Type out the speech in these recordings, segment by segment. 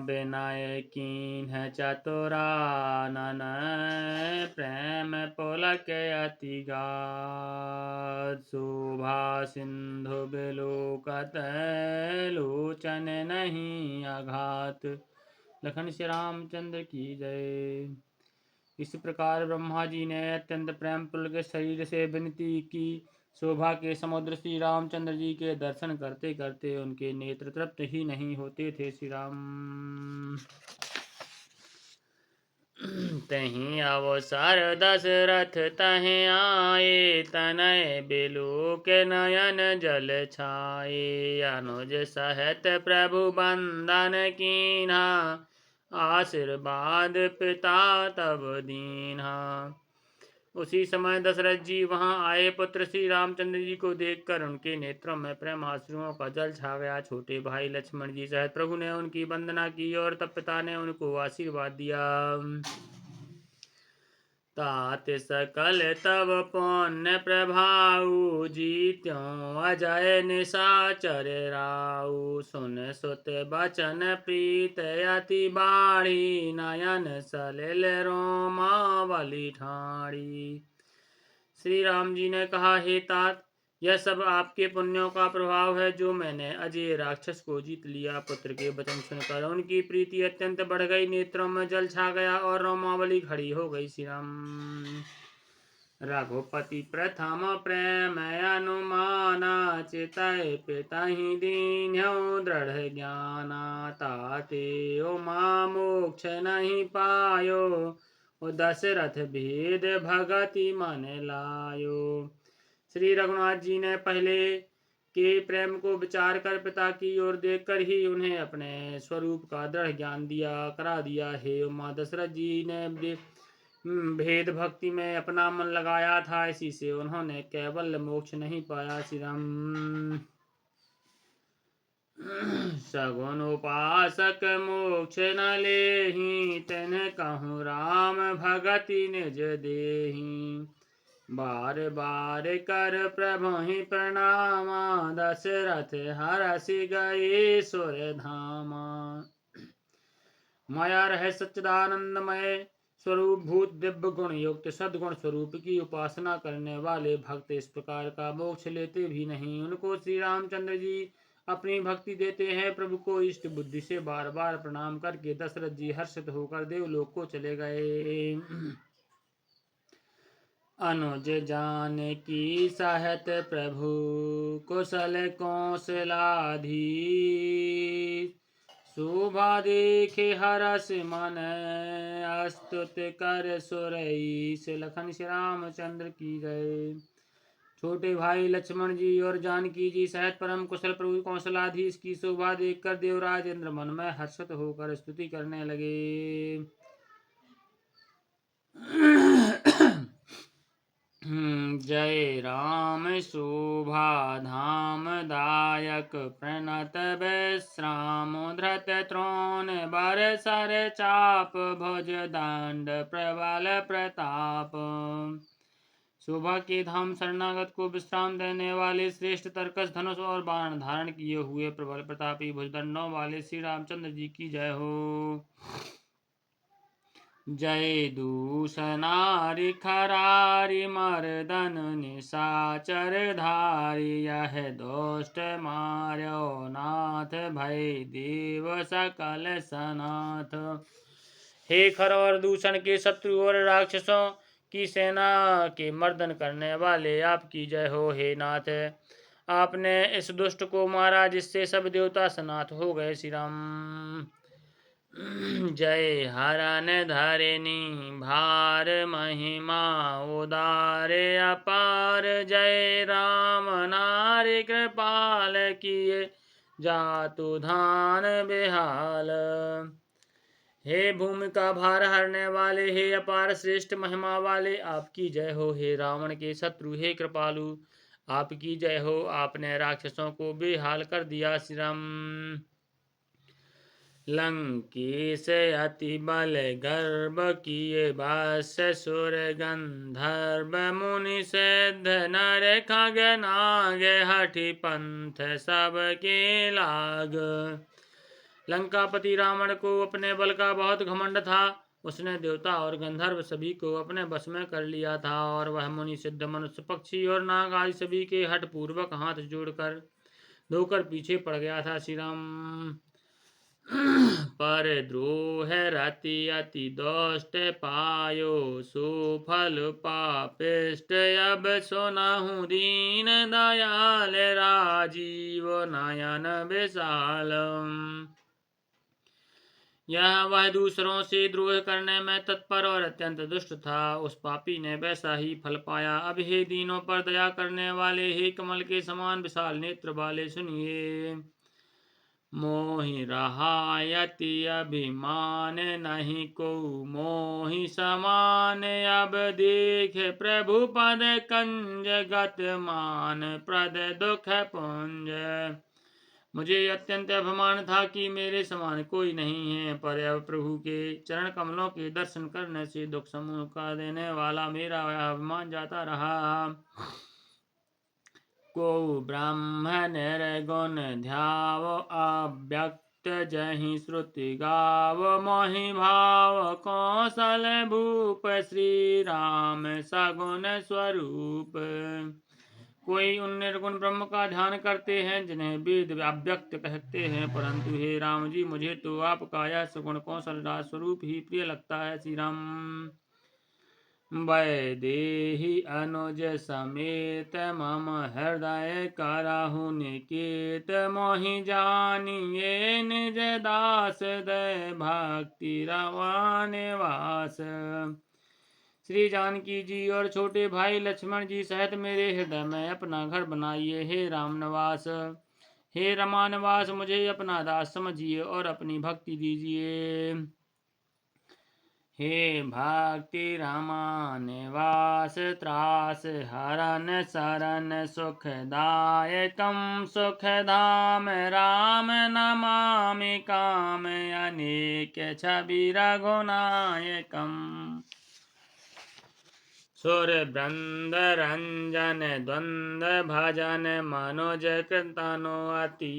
बिनय कीन्ह चतुरानन प्रेम पुलक अति गाढ़ शोभा सिंधु बिलोकत लोचन नहीं आघात। लखन श्री रामचंद्र की जय। इस प्रकार ब्रह्मा जी ने अत्यंत प्रेम पुलकित शरीर से विनती की। शोभा के समुद्र श्री रामचंद्र जी के दर्शन करते करते उनके नेत्र तृप्त ही नहीं होते थे। श्री राम तहीं अवसर दशरथ तहें आए तनय बिलो के नयन जल छाए अनुज सहित प्रभु बंदन कीन्हा आशीर्वाद पिता तब दीन्हा। उसी समय दशरथ जी वहां आए। पुत्र श्री रामचंद्र जी को देखकर उनके नेत्रों में प्रेमाश्रुओं का जल छा गया। छोटे भाई लक्ष्मण जी सहित प्रभु ने उनकी वंदना की और तब पिता ने उनको आशीर्वाद दिया। तात सकल तब पुण्य प्रभाऊ जीत्यों अजय निशाचर राऊ सुन सुत बचन प्रीत अति बाढ़ी नयन सलिल रोमावली ठाड़ी। श्री राम जी ने कहा, हे तात, यह सब आपके पुण्यों का प्रभाव है जो मैंने अजय राक्षस को जीत लिया। पुत्र के वचन सुनकर उनकी प्रीति अत्यंत बढ़ गई, नेत्रों में जल छा गया और रोमावली खड़ी हो गई। श्री राम रघुपति प्रथम प्रेम अनुमाना चितय पिताहि दीन्ह्यो दृढ़ ज्ञाना ताते उमा मोक्ष नहीं पायो दशरथ भेद भगति मन लायो। श्री रघुनाथ जी ने पहले के प्रेम को विचार कर पिता की ओर देखकर ही उन्हें अपने स्वरूप का दृढ़ ज्ञान करा दिया। हे उमा, दशरथ जी ने भेद भक्ति में अपना मन लगाया था, इसी से उन्होंने केवल मोक्ष नहीं पाया। श्री राम सगुन उपासक मोक्ष न लेहि तेन कहूँ राम भगति निज देहि बार बार कर प्रभु ही प्रणामा दशरथ हरसि गए सुर धामा। माया रह सच्चिदानंदमय स्वरूप भूत दिव्य गुण युक्त सद्गुण स्वरूप की उपासना करने वाले भक्त इस प्रकार का मोक्ष लेते भी नहीं। उनको श्री रामचंद्र जी अपनी भक्ति देते हैं। प्रभु को इष्ट बुद्धि से बार बार प्रणाम करके दशरथ जी हर्षित होकर देवलोक को चले गए। अनुज जानकी सहित प्रभु कुशल कौशलाधीश शोभा देखे हरस मन अस्तुत कर सुरईस। लखन श्री रामचंद्र की जय। छोटे भाई लक्ष्मण जी और जानकी जी सहित परम कुशल प्रभु कौशलाधीश की शोभा देखकर देवराज इंद्र मन में हर्षित होकर स्तुति करने लगे। जय राम शोभा धाम दायक प्रणत विश्राम धृत त्रोण बर सर चाप भुज दंड प्रबल प्रताप। शोभा के धाम शरणागत को विश्राम देने वाले श्रेष्ठ तरकस धनुष और बाण धारण किए हुए प्रबल प्रतापी भुजदंडों वाले श्री रामचंद्र जी की जय हो। जय दूषणारि खरारि मर्दन निशाचर धारी यह दुष्ट मार्यो नाथ भय देव सकल सनाथ। हे खर और दूषण के शत्रु और राक्षसों की सेना के मर्दन करने वाले आपकी जय हो। हे नाथ, आपने इस दुष्ट को मारा जिससे सब देवता सनाथ हो गए। श्री राम जय हरन धरनी भार महिमा उदार अपार जय राम नारी कृपाल किए जातु धान बेहाल। हे भूमि का भार हरने वाले, हे अपार श्रेष्ठ महिमा वाले, आपकी जय हो। हे रावण के शत्रु, हे कृपालु, आपकी जय हो। आपने राक्षसों को बेहाल कर दिया। श्री राम लंकेश अति बल गर्भ किए बस सुर गंधर्व मुनि सिद्ध नर खग नाग हठि पंथ सबके लाग। लंकापति रावण को अपने बल का बहुत घमंड था। उसने देवता और गंधर्व सभी को अपने वश में कर लिया था और वह मुनि सिद्ध मनुष्य पक्षी और नाग आदि सभी के हठ पूर्वक हाथ जोड़कर धोकर पीछे पड़ गया था। श्री राम पर द्रोह रति अति दोष्ट पायो सुफल पापिष्ट अब सुनहु दीन दयाल राजीव नयन विशालम। यह वह दूसरों से द्रोह करने में तत्पर और अत्यंत दुष्ट था। उस पापी ने वैसा ही फल पाया। अब हे दीनों पर दया करने वाले, हे कमल के समान विशाल नेत्र वाले, सुनिए। मोहि रहायति अभिमान नहीं को मोहि समान अब देख प्रभु पद कंज गत मान प्रद दुख पुंज। मुझे अत्यंत अभिमान था कि मेरे समान कोई नहीं है, पर अब प्रभु के चरण कमलों के दर्शन करने से दुख समूह का देने वाला मेरा अभिमान जाता रहा। को ब्रह्म निर्गुण ध्याव अव्यक्त जहि श्रुति गाव मोहि भाव कौशल भूप श्री राम सगुण स्वरूप। कोई उन निर्गुण ब्रह्म का ध्यान करते हैं जिन्हें वेद अव्यक्त कहते हैं, परंतु हे राम जी, मुझे तो आपका यह सगुण कौशल राज स्वरूप ही प्रिय लगता है। श्री राम वैदेही अनुज समेत मम हृदय करहु निकेत मोहि जानिए निज दास दय भक्ति रवा निवास। श्री जानकी जी और छोटे भाई लक्ष्मण जी सहित मेरे हृदय में अपना घर बनाइए। हे राम निवास, हे रमा निवास, मुझे अपना दास समझिए और अपनी भक्ति दीजिए। हे भक्ति रमा निवास त्रास हरन शरण सुखदायकम सुख धाम राम नमामि काम अनेक छवि रघुनायकम। सुर वृंद रंजन द्वंद भजन मनोज कृतनो अति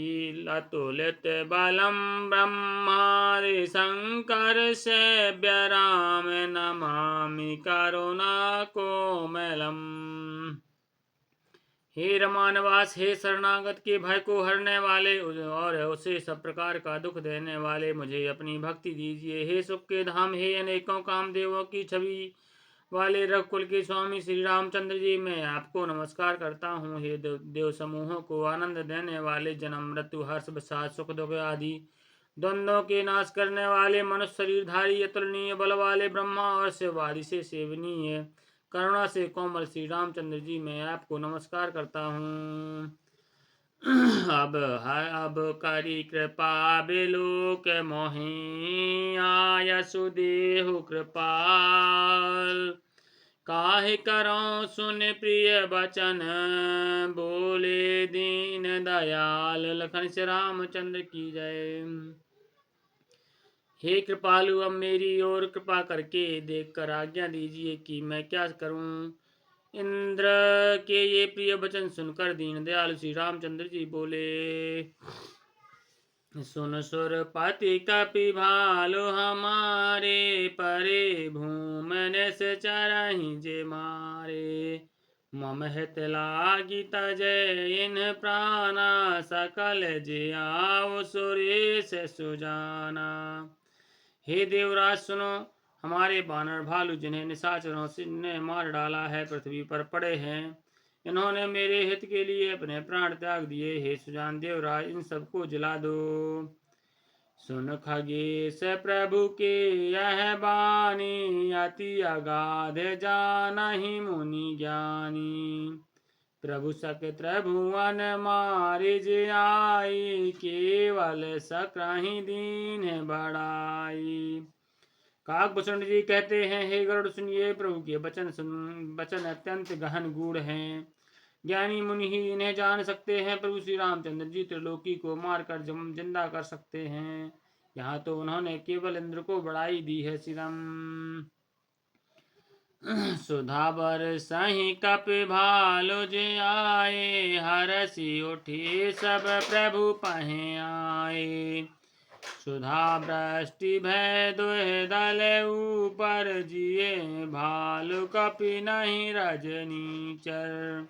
अतुलित बलम ब्रह्मादि शंकर सेव्य राम नमामि करुणा कोमलम। हे रमानवास, हे शरणागत के भय को हरने वाले और उसे सब प्रकार का दुख देने वाले, मुझे अपनी भक्ति दीजिए। हे सुख के धाम, हे अनेकों कामदेवों की छवि वाले रघुकुल के स्वामी श्री रामचंद्र जी, मैं आपको नमस्कार करता हूँ। हे देव समूहों को आनंद देने वाले, जन्म मृत्यु हर्ष विषाद सुख दुख आदि द्वंद्वों के नाश करने वाले, मनुष्य शरीरधारी अतुलनीय बल वाले ब्रह्मा और शिव आदि से सेवनीय करुणा से कोमल श्री रामचंद्र जी, मैं आपको नमस्कार करता हूँ। अब करी कृपा बिलोक मोहि आयसु देहु कृपाल। काहे करो सुन प्रिय वचन बोले दीन दयाल। लखन श्री रामचंद्र की जय। हे कृपालु, अब मेरी ओर कृपा करके देखकर आज्ञा दीजिए कि मैं क्या करूं। इंद्र के ये प्रिय वचन सुनकर दीन दयाल श्री रामचंद्र जी बोले, सुन सुरपति कपि भालु हमारे परे भूमन से चरहि जे मारे। मम हित लागी तजय इन प्राणा सकल जे आओ सुरेश सुजाना। हे देवराज सुनो, हमारे बानर भालू जिन्हें निशाचरों ने मार डाला है पृथ्वी पर पड़े हैं। इन्होंने मेरे हित के लिए अपने प्राण त्याग दिए। हे सुजान देवराज, इन सबको जिला दो। सुन खगेश प्रभु के यह बानी अति अगाध जानहि मुनि ज्ञानी। प्रभु सक त्रिभुवन मारे जे आई केवल सकहि दीन बढ़ाई। काकभूषण जी कहते हैं, हे गरुड़ सुनिए, प्रभु के वचन अत्यंत गहन गूढ़ हैं। ज्ञानी मुनि ही इन्हें जान सकते हैं। प्रभु श्री रामचंद्र जी त्रिलोकी को मारकर जिंदा कर सकते हैं। यहाँ तो उन्होंने केवल इंद्र को बढ़ाई दी है। श्री राम सुधावर सही कपि भालु जे आए हरसि उठे सब प्रभु पहे आए। सुधा वृष्टि भय दुहे दल ऊपर जिए भालु कपि नहीं रजनीचर।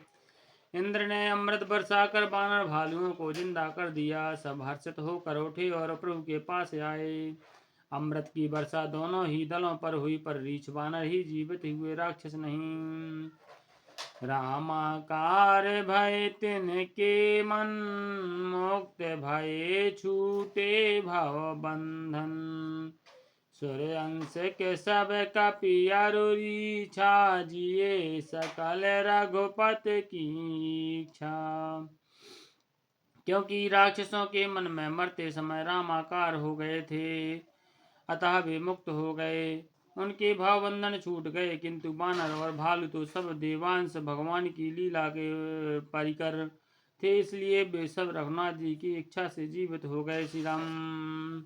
इंद्र ने अमृत बरसा कर बानर भालुओं को जिंदा कर दिया। सब हर्षित होकर उठे और प्रभु के पास आए। अमृत की वर्षा दोनों ही दलों पर हुई, पर रीछ बानर ही जीवित हुए, राक्षस नहीं। रामाकार भय तिनके मन, मुक्त भय छूटे भव बंधन। सूर्यंश के सब कपि अरुरीछा, जिए सकल रघुपति की इच्छा। क्योंकि राक्षसों के मन में मरते समय रामाकार हो गए थे, अतः वे मुक्त हो गए, उनके भावबंधन छूट गए। किंतु बानर और भालू तो सब देवांश भगवान की लीला के परिकर थे, इसलिए वे सब रघुनाथ जी की इच्छा से जीवित हो गए। श्री राम।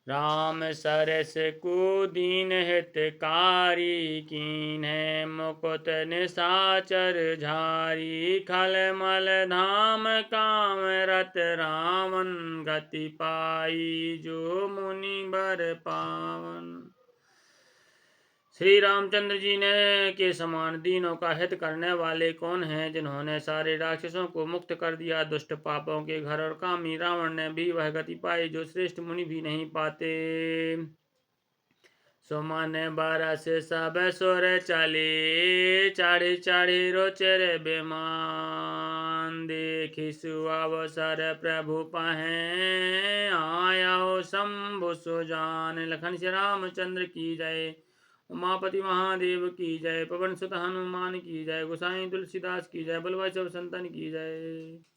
राम सरस को दीन हितकारी, कीन्हे मुकुट निशाचर झारी। खलमल धाम काम रत रावण, गति पाई जो मुनि बर पावन। श्री रामचंद्र जी ने के समान दीनों का हित करने वाले कौन हैं, जिन्होंने सारे राक्षसों को मुक्त कर दिया। दुष्ट पापों के घर और कामी रावण ने भी वह गति पाई जो श्रेष्ठ मुनि भी नहीं पाते। सुमन बरस सब सुर चले, चढ़ी चढ़ी रुचिर विमान। देखी सुअवसर प्रभु पहें, आया हो शंभु सुजान। लखन श्री रामचंद्र की जय, उमापति महादेव की जय, पवन सुत हनुमान की जय, गोसाई तुलसीदास की जय, बल भाई सब संतन की जय।